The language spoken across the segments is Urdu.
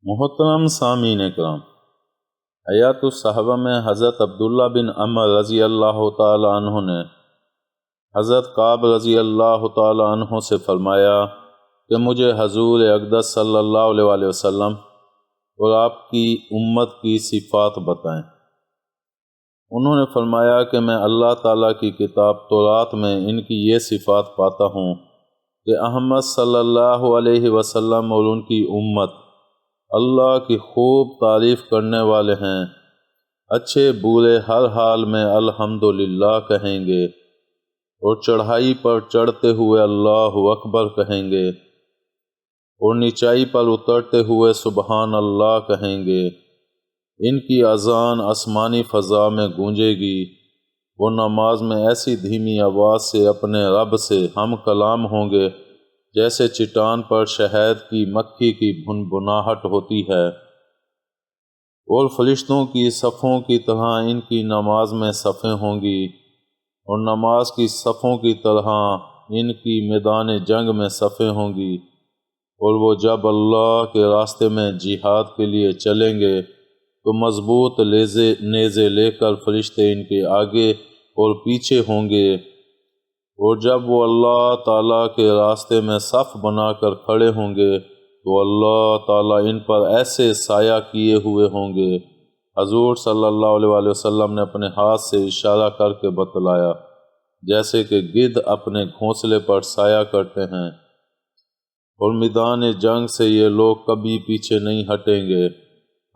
محترم سامعین کرام، حیات الصحابہ میں حضرت عبداللہ بن عمر رضی اللہ تعالی عنہ نے حضرت کعب رضی اللہ تعالی عنہ سے فرمایا کہ مجھے حضور اقدس صلی اللہ علیہ وآلہ وسلم اور آپ کی امت کی صفات بتائیں۔ انہوں نے فرمایا کہ میں اللہ تعالیٰ کی کتاب تورات میں ان کی یہ صفات پاتا ہوں کہ احمد صلی اللہ علیہ وسلم اور ان کی امت اللہ کی خوب تعریف کرنے والے ہیں، اچھے برے ہر حال میں الحمدللہ کہیں گے، اور چڑھائی پر چڑھتے ہوئے اللہ اکبر کہیں گے، اور نچائی پر اترتے ہوئے سبحان اللہ کہیں گے۔ ان کی اذان آسمانی فضا میں گونجے گی، وہ نماز میں ایسی دھیمی آواز سے اپنے رب سے ہم کلام ہوں گے جیسے چٹان پر شہد کی مکھی کی بھنبھناہٹ ہوتی ہے، اور فرشتوں کی صفوں کی طرح ان کی نماز میں صفیں ہوں گی، اور نماز کی صفوں کی طرح ان کی میدان جنگ میں صفیں ہوں گی، اور وہ جب اللہ کے راستے میں جہاد کے لیے چلیں گے تو مضبوط نیزے لے کر فرشتے ان کے آگے اور پیچھے ہوں گے، اور جب وہ اللہ تعالیٰ کے راستے میں صف بنا کر کھڑے ہوں گے تو اللہ تعالیٰ ان پر ایسے سایہ کیے ہوئے ہوں گے۔ حضور صلی اللہ علیہ وآلہ وسلم نے اپنے ہاتھ سے اشارہ کر کے بتلایا جیسے کہ گدھ اپنے گھونسلے پر سایہ کرتے ہیں، اور میدان جنگ سے یہ لوگ کبھی پیچھے نہیں ہٹیں گے۔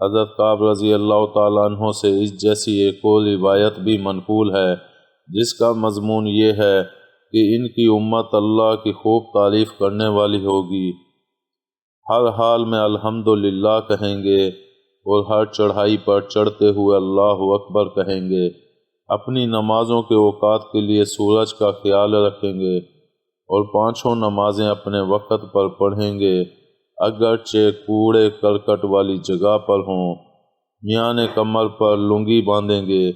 حضرت کعب رضی اللہ تعالیٰ عنہ سے اس جیسی ایک اور روایت بھی منقول ہے جس کا مضمون یہ ہے کہ ان کی امت اللہ کی خوب تعریف کرنے والی ہوگی، ہر حال میں الحمدللہ کہیں گے، اور ہر چڑھائی پر چڑھتے ہوئے اللہ اکبر کہیں گے، اپنی نمازوں کے اوقات کے لیے سورج کا خیال رکھیں گے، اور پانچوں نمازیں اپنے وقت پر پڑھیں گے، اگرچہ کوڑے کرکٹ والی جگہ پر ہوں، میان کمر پر لنگی باندھیں گے،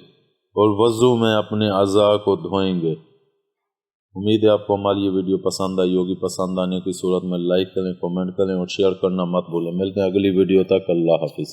اور وضو میں اپنے اعضاء کو دھوئیں گے۔ امید ہے آپ کو ہماری یہ ویڈیو پسند آئی ہوگی۔ پسند آنے کی صورت میں لائک کریں، کمنٹ کریں اور شیئر کرنا مت بھولیں۔ ملتے ہیں اگلی ویڈیو تک۔ اللہ حافظ۔